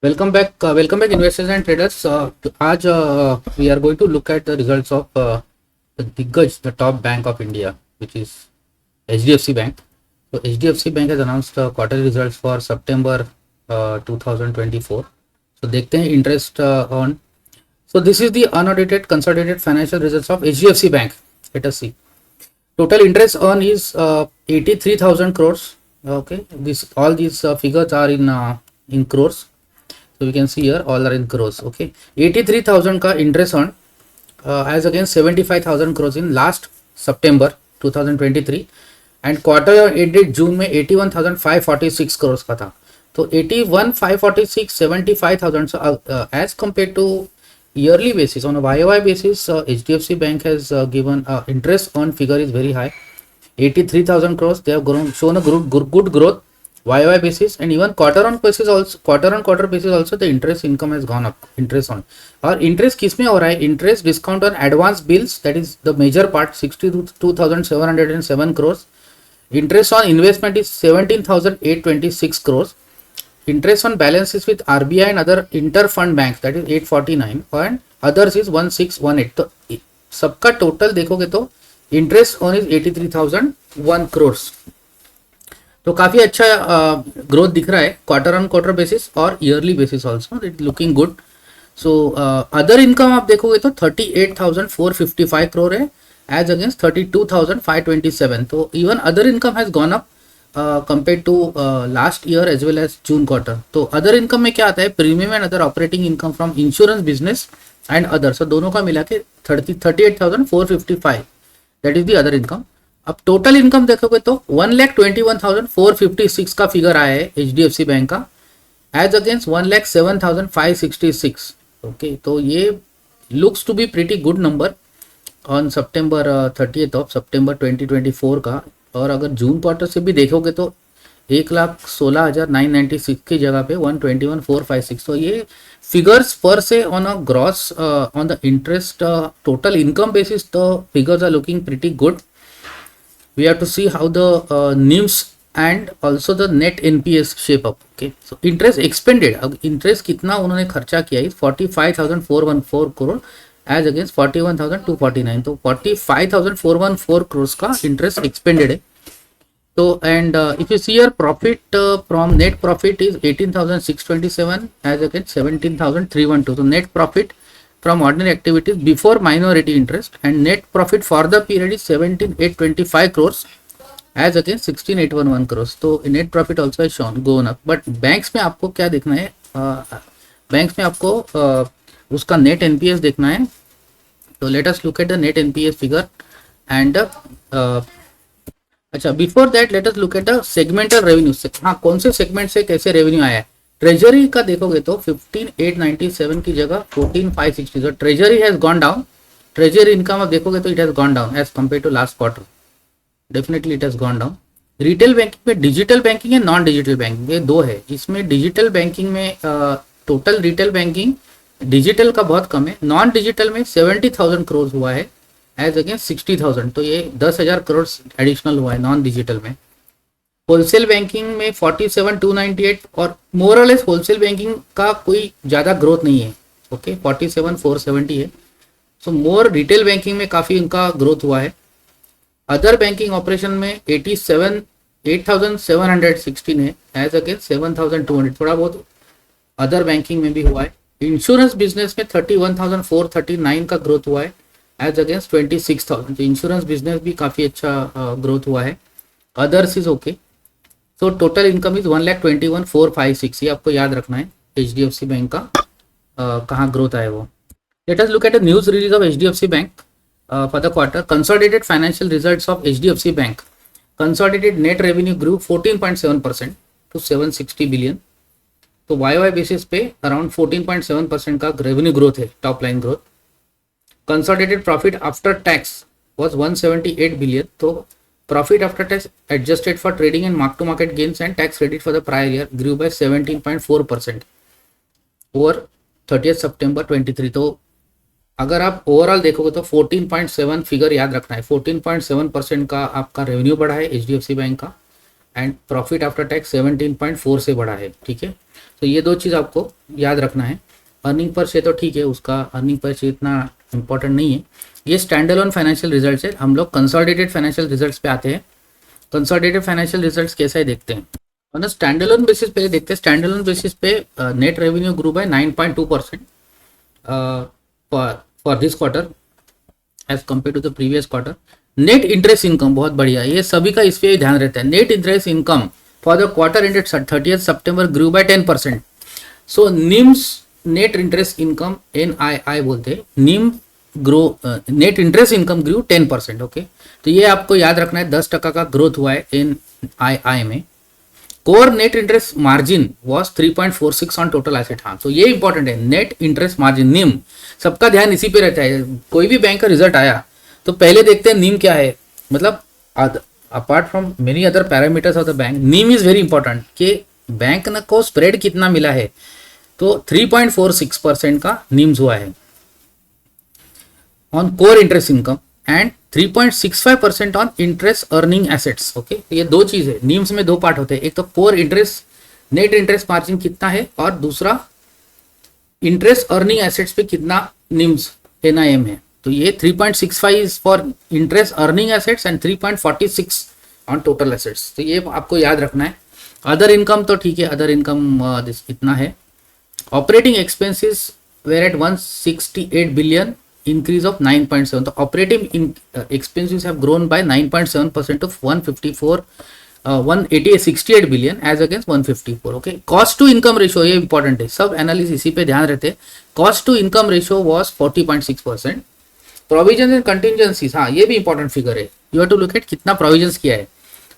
Welcome back, investors and traders. आज we are going to look at the results of the Diggaz, the top bank of India, which is HDFC Bank. So HDFC Bank has announced quarterly results for September 2024. So देखते हैं interest on. So this is the unaudited consolidated financial results of HDFC Bank. Let us see. Total interest earned is 83,000 crores. Okay, all these figures are in crores. So we can see here all are in crores. Okay, 83,000 का interest on as against 75,000 crores in last September 2023 and quarter ended June में 81,546 crores का था. तो 81,546, 75,000. So as compared to yearly basis, on a YOY basis, HDFC Bank has given interest on figure is very high, 83,000 crores. They have shown a good growth YOY basis, and even quarter on quarter basis also the interest income has gone up. Interest on और interest किस में हो रहा है? Interest discount on advance bills, that is the major part, 62,707 crores. Interest on investment is 17,826 crores. Interest on balances with RBI and other inter-fund banks, that is 849, and others is 1618. तो सबका total देखोगे तो interest on is 83,001 crores. तो काफी अच्छा growth दिख रहा है क्वार्टर ऑन क्वार्टर बेसिस और yearly basis also, it looking good. So other income आप देखोगे तो 38,455 crore है एज अगेंस्ट 32,527. तो even other income has gone up compare to last year as well as June quarter. तो other income में क्या आता है? Premium and other operating income from insurance business and other. So दोनों का मिला के 38,455, that is the other income. अब टोटल इनकम देखोगे तो 1,21,456 का फिगर आया है HDFC बैंक का एज अगेंस्ट 1,07,566. ओके, तो ये looks to be pretty good number on September 30th of September 2024 का. और अगर जून क्वार्टर से भी देखोगे तो 1,16,996 की जगह पे 1,21,456. तो ये फिगर्स पर से on a gross on the interest total income basis the figures are looking pretty good. We have to see how the NIMs and also the net NPS shape up. Okay, so interest expended, अब interest कितना उन्होंने खर्चा किया है? 45,414 crore as against 41,249. तो 45,414 crores का interest expended है. तो and if you see your profit from net profit is 18,627 as against 17,312. So net profit from ordinary activities before minority interest and net profit for the period is 17,825 crores as against 16,811 crores. तो net profit also is shown gone up. But banks में आपको क्या देखना है? banks में आपको उसका net NPS देखना है. तो let us look at the net NPS figure and अच्छा, before that let us look at the segmental revenue. हाँ, कौन से सेगमेंट से कैसे रेवेन्यू आया है? ट्रेजरी का देखोगे तो 15,897 की जगह 14,560. तो treasury has gone down. Treasury income आप देखोगे तो it has gone down as compare to last quarter. Definitely it has gone down. Retail banking में डिजिटल बैंकिंग है, नॉन डिजिटल बैंकिंग, ये दो है. इसमें डिजिटल बैंकिंग में टोटल रिटेल बैंकिंग डिजिटल का बहुत कम है. नॉन डिजिटल में 70,000 करोड़ हुआ है एज अगेंस्ट 60,000. तो ये 10,000 करोड़ एडिशनल हुआ है नॉन डिजिटल में. होलसेल बैंकिंग में 47,298 और मोरलेस होलसेल बैंकिंग का कोई ज़्यादा ग्रोथ नहीं है. ओके, 47,470 है. सो मोर रिटेल बैंकिंग में काफ़ी इनका ग्रोथ हुआ है. अदर बैंकिंग ऑपरेशन में 8,716 है एज अगेंस्ट 7,200. थोड़ा बहुत अदर बैंकिंग में भी हुआ है. इंश्योरेंस बिजनेस में 31,439 का ग्रोथ हुआ है एज अगेंस्ट 26,000. तो इंश्योरेंस बिजनेस भी काफ़ी अच्छा ग्रोथ हुआ है. Others is okay. तो टोटल इनकम इज 1,21,456. ये आपको याद रखना है HDFC बैंक का कहाँ ग्रोथ आया वो. Let us look at the news release of HDFC bank for the quarter. Consolidated financial results of HDFC bank. Consolidated net revenue grew 14.7% to 760 billion. तो YOY बेसिस पे अराउंड 14.7% का revenue growth है, top line growth. Consolidated profit after tax was 178 billion. तो profit after tax adjusted for trading and mark to market gains and tax credit for the prior year grew by 17.4% over 30th September 23. तो अगर आप overall देखोगे तो 14.7 figure याद रखना है. 14.7% का आपका रेवेन्यू बढ़ा है HDFC बैंक का एंड प्रॉफिट आफ्टर टैक्स 17.4 से बढ़ा है. ठीक है, तो ये दो चीज़ आपको याद रखना है। अर्निंग पर शेयर तो ठीक है, उसका अर्निंग पर शेयर इतना इंपॉर्टेंट नहीं है। ये स्टैंड अलोन फाइनेंशियल रिजल्ट्स है। हम लोग कंसोलिडेटेड फाइनेंशियल रिजल्ट्स पे आते हैं। कंसोलिडेटेड फाइनेंशियल रिजल्ट्स कैसे देखते हैं, और स्टैंड अलोन बेसिस पे देखते हैं। स्टैंड अलोन बेसिस पे net revenue grow by 9.2% for this quarter as compare to the previous quarter. Net interest income बहुत बढ़िया, ये सभी का इस पे ध्यान रहता है। Net interest income for the quarter ended 30th September grew by 10%। So NIMS net interest income NII बोलते हैं, निम ग्रो नेट इंटरेस्ट इनकम ग्रू 10%। ओके, तो ये आपको याद रखना है, 10% का ग्रोथ हुआ है NII में। Core net interest margin was 3.46 on total asset. हाँ, तो ये इंपॉर्टेंट है, नेट इंटरेस्ट मार्जिन निम, सबका ध्यान इसी पे रहता है। कोई भी बैंक का रिजल्ट आया तो पहले देखते हैं निम क्या है, मतलब apart from many other parameters of the bank, निम इज वेरी इंपॉर्टेंट कि बैंक को स्प्रेड कितना मिला है। तो 3.46% का निम्स हुआ है on core interest income and 3.65% on interest earning assets. Okay, ये दो चीज है। नीम्स में दो पार्ट होते हैं, एक तो core interest net interest margin कितना है, और दूसरा इंटरेस्ट अर्निंग एसेट्स पे कितना निम्स NIM है। तो ये 3.65 is for interest earning assets and 3.46 on total assets. तो ये आपको याद रखना है। अदर इनकम तो ठीक है, अदर इनकम इतना है। Operating expenses were at 168 billion, increase of 9.7. The operating expenses have grown by 9.7% of 168 billion as against 154. Okay, cost to income ratio ये important है, सब एनालिसिस इसी पे ध्यान रहते हैं। cost to income ratio was 40.6%. provisions and contingencies, हाँ ये भी important फिगर है। you have to look at कितना provisions किया है।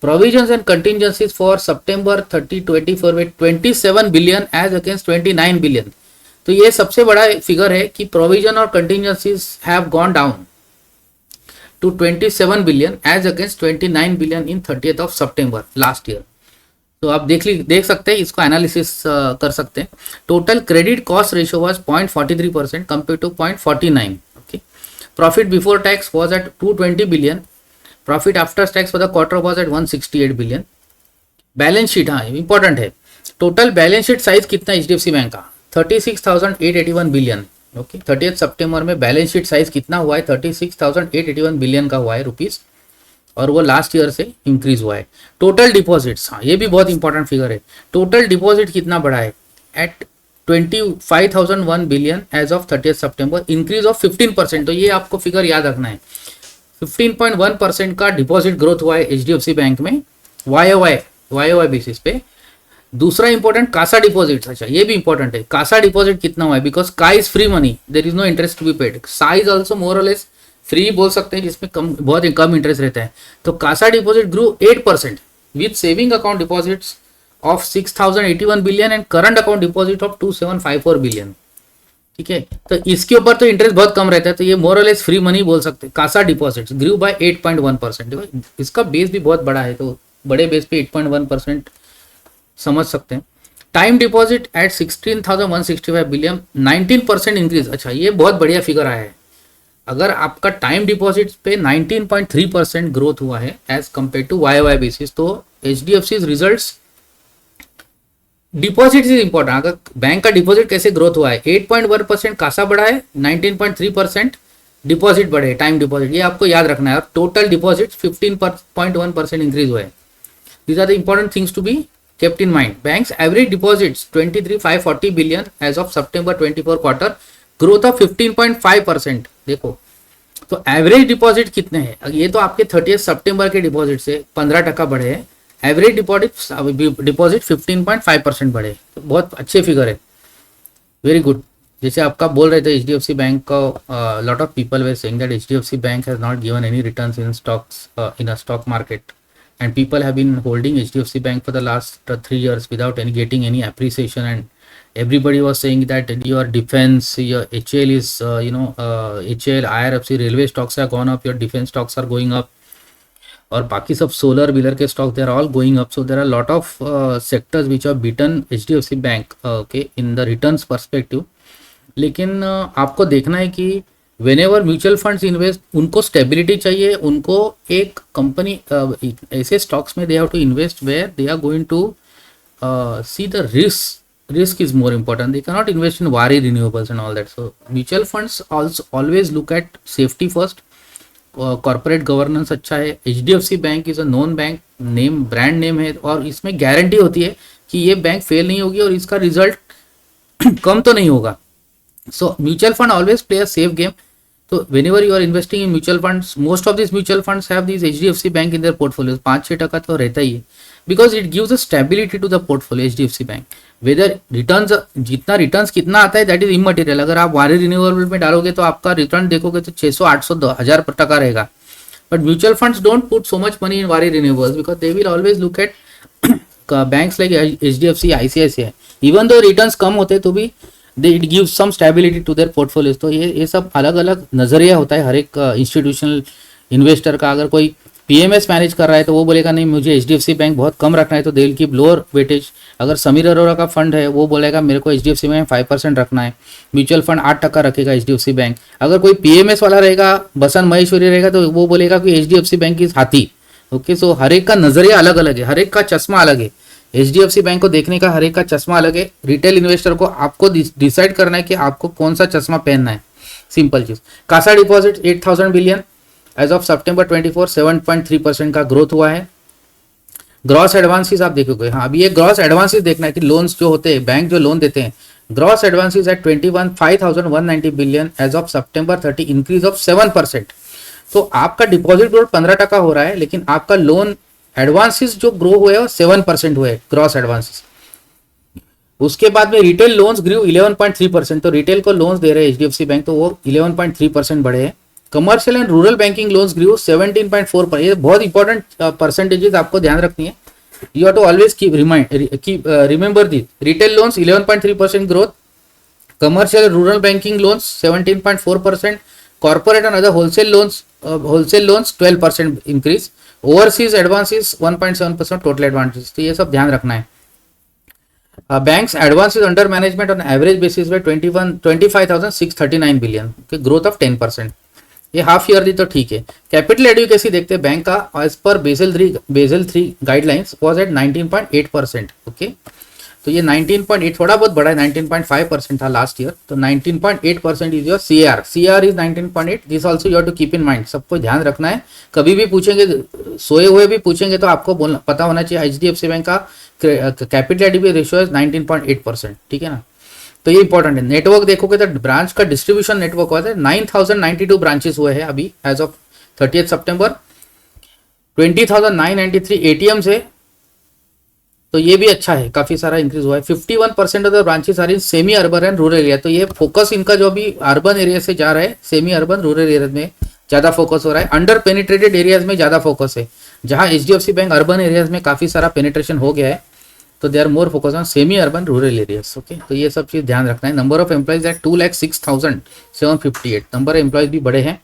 provisions and contingencies for September 30, 24 with 27 billion as against 29 billion. तो ये सबसे बड़ा फिगर है कि प्रोविजन और contingencies have gone down to 27 billion as against 29 billion in 30th of September last year. तो आप देख सकते हैं, इसको एनालिसिस कर सकते हैं। Total credit cost ratio was 0.43% compare to 0.49। Okay, profit before tax was at 220 billion, profit after tax for the quarter was at 168 billion. Balance sheet, हाँ इंपॉर्टेंट है। टोटल बैलेंस शीट साइज कितना HDFC bank का, 36,881 billion. Okay, 30th September में balance sheet size कितना हुआ है, 36,881 billion का हुआ है रुपीस, और वो लास्ट ईयर से इंक्रीज हुआ है। टोटल डिपॉजिट्स, हाँ ये भी बहुत इंपॉर्टेंट फिगर है। टोटल डिपॉजिट कितना बढ़ा है, at 25,001 billion as of 30th September, increase of 15%। तो ये आपको फिगर याद रखना है, 15.1% का डिपॉजिट ग्रोथ हुआ है HDFC बैंक में YOY बेसिस पे। दूसरा इंपॉर्टेंट कासा डिपॉजिट, अच्छा ये भी इंपॉर्टेंट है। कासा डिपॉजिट कितना हुआ है, बिकॉज का is free money, there is no interest to be paid. सा is also more or less free बोल सकते हैं, जिसमें बहुत कम इंटरेस्ट रहता है। तो CASA deposit grew 8% with saving account deposits of 6,081 billion and current account deposit of 2,754 billion. ठीक है, तो इसके ऊपर तो इंटरेस्ट बहुत कम रहता है, तो ये मोर और लेस फ्री मनी बोल सकते हैं। CASA deposits grew by 8.1%। इसका बेस भी बहुत बड़ा है, तो बड़े बेस पे 8.1% समझ सकते हैं। Time deposit eight 16,165 billion, 19% increase. अच्छा ये बहुत बढ़िया फिगर आया है। अगर आपका टाइम डिपॉजिट पे 19.3% ग्रोथ हुआ है as compare to YOY basis, तो HDFC results, deposit is important. अगर बैंक का डिपॉजिट कैसे ग्रोथ हुआ है, 8.1% कासा बढ़ा है, 19.3% डिपॉजिट बढ़े, टाइम डिपॉजिट, ये आपको याद रखना है। और टोटल डिपॉजिट 15.1% इंक्रीज हुआ है। These are the important things to be kept in mind. Banks average deposits 23,540 billion as of September 24 quarter, growth of 15.5%। देखो तो एवरेज डिपॉजिट कितने हैं, ये तो आपके 30th September के डिपॉजिट से 15% बढ़े हैं। एवरेज डिपॉजिट 15.5% बढ़े, तो बहुत अच्छे फिगर है, वेरी गुड। जैसे आपका बोल रहे थे HDFC बैंक का, lot of people way saying that HDFC bank has not given any returns in stocks in a stock market, and people have been holding HDFC bank for the last 3 years without getting any appreciation, and everybody was saying that your defense, your HL is HL, IRFC, railway stocks have gone up, your defense stocks are going up, और बाकी सब solar wheeler के stock they are all going up. So there are lot of sectors which are beaten HDFC bank okay in the returns perspective. लेकिन आपको देखना है कि whenever mutual funds invest, उनको स्टेबिलिटी चाहिए, उनको एक कंपनी ऐसे स्टॉक्स में they have to invest where they are going to see the risk risk is more important. They cannot invest in Wari renewables and all that. So mutual funds also always look at safety first. Corporate governance अच्छा है. HDFC bank is a known bank, name brand name है, और इसमें guarantee होती है कि ये bank fail नहीं होगी और इसका रिजल्ट कम तो नहीं होगा. So mutual fund always play a safe game. So whenever you are investing in mutual funds, most of these mutual funds have these HDFC bank in their portfolios. 5-6% तो रहता ही है, because it gives a stability to the portfolio. HDFC bank whether returns, जितना returns कितना आता है that is immaterial. अगर आप वारे रिन्यूएबल में डालोगे तो आपका रिटर्न देखोगे तो 600, 800, 1000% रहेगा. But mutual funds don't put so much money in वारे renewables because they will always look at banks like HDFC, ICICI. Even though returns कम होते तो भी it gives some stability to their portfolios. तो ये सब अलग अलग नज़रिया होता है हर एक इंस्टीट्यूशनल इन्वेस्टर का. अगर कोई पीएमएस मैनेज कर रहा है तो वो बोलेगा नहीं मुझे एचडीएफसी बैंक बहुत कम रखना है, तो they will keep lower weightage. अगर समीर अरोरा का फंड है वो बोलेगा मेरे को एचडीएफसी बैंक 5% रखना है, म्यूचुअल फंड 8% रखेगा एचडीएफसी बैंक. अगर कोई पीएमएस वाला रहेगा, बसंत महेश्वरी रहेगा, तो वो बोलेगा कि एचडीएफसी बैंक इज हाथी. ओके, सो हर एक का नज़रिया अलग अलग है, हर एक का चश्मा अलग है. एचडीएफसी बैंक को देखने का हर एक का चश्मा अलग है. रिटेल इन्वेस्टर को आपको डिसाइड करना है कि आपको कौन सा चश्मा पहनना है. सिंपल चीज. CASA deposit 8000 billion as of September 24, 7.3% का ग्रोथ हुआ है. ग्रॉस एडवांसेस आप देखोगे, हाँ अभी ये ग्रॉस एडवांसेस देखना है कि लोन्स जो होते हैं, बैंक जो लोन देते हैं, gross advances at 5,190 billion as of September 30, increase of 7%. तो आपका डिपॉजिट ग्रोथ 15% हो रहा है, लेकिन आपका लोन एडवांसेस जो ग्रो हुए वो 7% हुए ग्रॉस एडवांसेस. उसके बाद में रिटेल लोन्स ग्रो 11.3%. तो रिटेल को लोन्स दे रहे हैं एचडीएफसी बैंक, तो वो 11.3% बढ़े हैं. Commercial and rural banking loans grow 17.4%. ये बहुत इंपॉर्टेंट परसेंटेजेस आपको ध्यान रखनी है. You have to always keep remember this. Retail loans 11.3% growth, commercial rural banking loans 17.4%, corporate and other wholesale loans 12% increase, overseas advances 1.7% total advances. तो ये सब ध्यान रखना है. Banks advances under management on average basis पे 25,639 billion, growth of 10%. ये half yearly तो ठीक है. कैपिटल एडिक्वेसी देखते हैं बैंक का, as per Basel 3 guidelines was at 19.8%. Okay, तो ये 19.8 थोड़ा बहुत बढ़ा है, 19.5% था लास्ट ईयर. तो 19.8% is your CR. CR is 19.8. This also you have to keep in mind. सबको ध्यान रखना है. कभी भी पूछेंगे, सोए हुए भी पूछेंगे, तो आपको बोलना पता होना चाहिए एचडीएफसी बैंक का कैपिटल एडिक्वेसी रेशियो इज 19.8%. ठीक है ना. तो ये इंपॉर्टेंट है. नेटवर्क देखोगे तो ब्रांच का डिस्ट्रीब्यूशन नेटवर्क हुआ था 9,092 ब्रांचेस हुए हैं अभी एज ऑफ 30 सितंबर. 20,993 एटीएम्स है, तो ये भी अच्छा है, काफी सारा इंक्रीज हुआ है. 51% of the branches are in semi urban and rural area. तो ये फोकस इनका जो भी अर्बन एरिया से जा रहा है, सेमी अर्बन रूरल एरिया में ज्यादा फोकस हो रहा है. अंडर पेनिट्रेटेड एरियाज में ज्यादा फोकस है. जहां एचडीएफसी बैंक अर्बन एरियाज में काफी सारा पेनिट्रेशन हो गया है, तो they are more focus on semi urban rural areas. Okay, तो ये सब चीज ध्यान रखना है. Number of employees at 2,06,758. Number of employees भी बड़े हैं.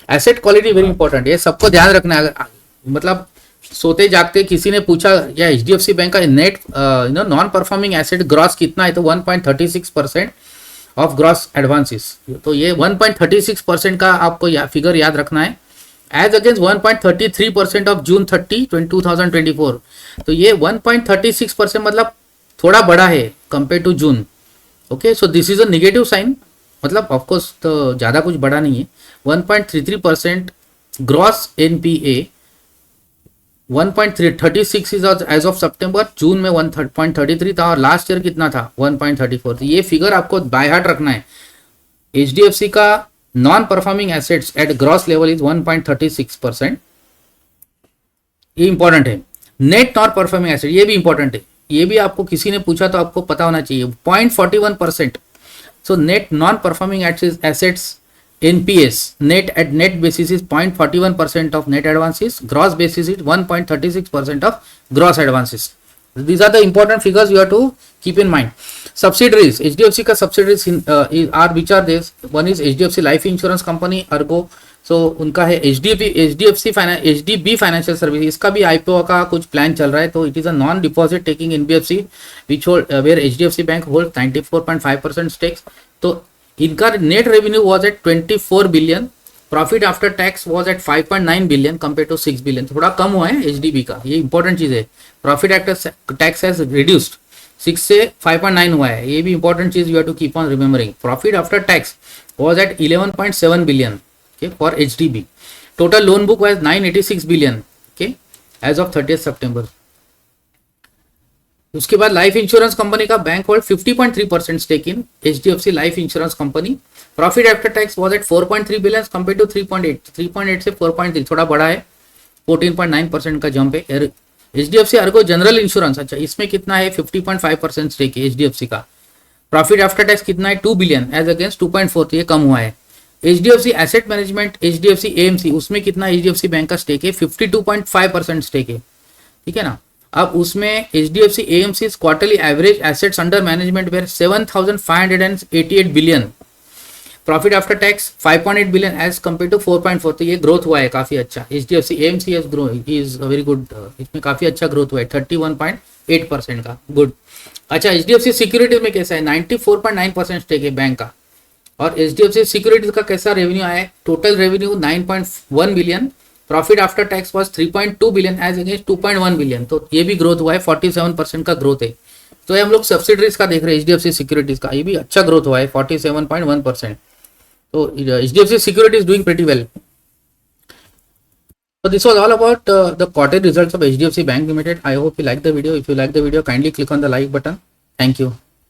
एसेट क्वालिटी वेरी इंपॉर्टेंट, ये सबको ध्यान रखना है. मतलब सोते जागते किसी ने पूछा या एचडीएफसी बैंक का net non performing asset gross कितना है, तो 1.36% ऑफ ग्रॉस एडवांसेस. तो ये 1.36% का आपको फिगर याद रखना है, एज अगेंस्ट 1.33% ऑफ जून 30, 2024. तो ये 1.36% मतलब थोड़ा बड़ा है compare to June. Okay, so this is a negative sign. मतलब ऑफकोर्स तो ज़्यादा कुछ बड़ा नहीं है. 1.33% gross NPA, 1.36 is as of September. June में 1.33 था और लास्ट ईयर कितना था 1.34. तो ये फिगर आपको बाय हार्ट रखना है. एचडीएफसी का non performing assets at gross level is 1.36%. ये इंपॉर्टेंट है. नेट नॉन परफॉर्मिंग एसेट, ये भी इंपॉर्टेंट है. ये भी आपको किसी ने पूछा तो आपको पता होना चाहिए. 0.41%. So net non performing assets NPS net at net basis is 0.41% of net advances. Gross basis is 1.36% of gross advances. These are the important figures you have to keep in mind. Subsidiaries, HDFC का subsidiaries are which are this? One is HDFC Life Insurance Company, Ergo. So उनका है HDB Financial Services. इसका भी IPO का कुछ plan चल रहा है. तो it is a non-deposit taking NBFC which hold where HDFC Bank holds 94.5% stakes. तो इनका net revenue was at 24 billion, profit after tax was at 5.9 billion compare to 6 billion. थोड़ा कम हुआ है एचडीबी का, ये इंपॉर्टेंट चीज है. Profit after tax has reduced 6 से 5.9 हुआ है, ये भी इंपॉर्टेंट चीज you have to keep on remembering. Profit after tax was at 11.7 billion for HDB. Total loan book was 986 billion as of 30 September. उसके बाद लाइफ इंश्योरेंस कंपनी का bank hold 50.3% stake in HDFC life insurance company. Profit after tax was at 4.3 billion compare to 3.8 से 4.3, थोड़ा बड़ा है, 14.9% का jump है. HDFC Ergo general insurance, अच्छा इसमें कितना है, 50.5% स्टेक है एचडीएफसी का. प्रॉफिट आफ्टर टैक्स कितना है, 2 बिलियन एज अगेंस्ट 2.4, तो ये कम हुआ है. HDFC asset management, HDFC AMC, उसमें कितना एचडीएफसी बैंक का स्टेक है, 52.5% स्टेक है. ठीक है ना. अब उसमें HDFC AMC quarterly average assets under management were 7,588 billion. Profit after tax 5.8 billion as compare to 4.4, तो ये ग्रोथ हुआ है काफी अच्छा. HDFC AMC is very good, इसमें काफी अच्छा ग्रोथ हुआ है 31.8% का, गुड. अच्छा, एचडीएफसी सिक्योरिटीज में कैसा है, 94.9% स्टेक है बैंक का. और एचडीएफसी सिक्योरिटीज का कैसा रेवेन्यू आया है, total revenue 9.1 billion. Profit after tax was 3.2 billion as against 2.1 billion, तो ये भी ग्रोथ हुआ है, 47% का ग्रोथ है. तो ये हम लोग सब्सिडरीज का देख रहे हैं, एचडीएफसी सिक्योरिटीज का, ये भी अच्छा ग्रोथ हुआ है 47.1%. तो HDFC security is doing pretty well. So this was all about the quarter results of HDFC Bank Limited. I hope you like the video. If you like the video, kindly click on the like button. Thank you.